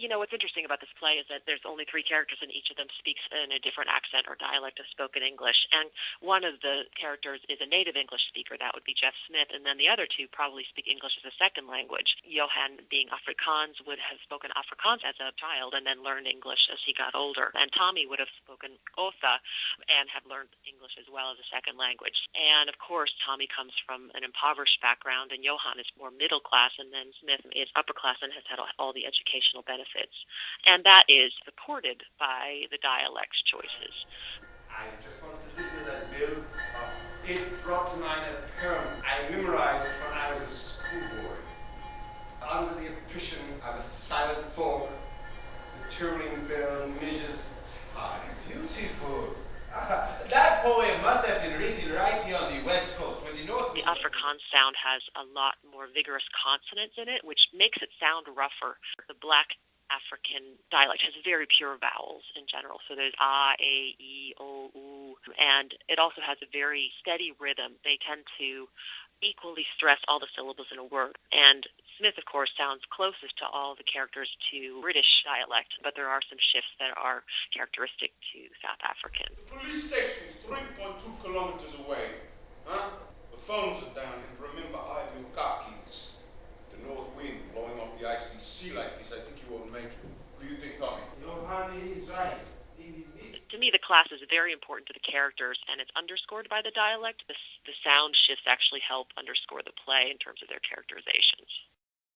What's interesting about this play is that there's only three characters, and each of them speaks in a different accent or dialect of spoken English. And one of the characters is a native English speaker. That would be Jeff Smith. And then the other two probably speak English as a second language. Johan, being Afrikaans, would have spoken Afrikaans as a child and then learned English as he got older. And Tommy would have spoken Xhosa and have learned English as well as a second language. And, of course, Tommy comes from an impoverished background, and Johan is more middle class, and then Smith is upper class and has had all the educational benefits. And that is supported by the dialect's choices. I just wanted to listen to that, Bill. It brought to mind a poem I memorized when I was a schoolboy. Under the oppression of a silent folk, the touring bell measures time. Beautiful. That poem must have been written right here on the West Coast when the North... The Afrikaans sound has a lot more vigorous consonants in it, which makes it sound rougher. The Black African dialect has very pure vowels in general. So there's A, E, O, U. And it also has a very steady rhythm. They tend to equally stress all the syllables in a word. And Smith, of course, sounds closest to all the characters to British dialect, but there are some shifts that are characteristic to South African. The police station is 3.2 kilometers away. Huh? The phones are down, and remember, I have your car keys. The north wind blowing off the icy sea like this, I think you won't make it. What do you think, Tommy? Johan is right. To me, the class is very important to the characters, and it's underscored by the dialect. The sound shifts actually help underscore the play in terms of their characterizations.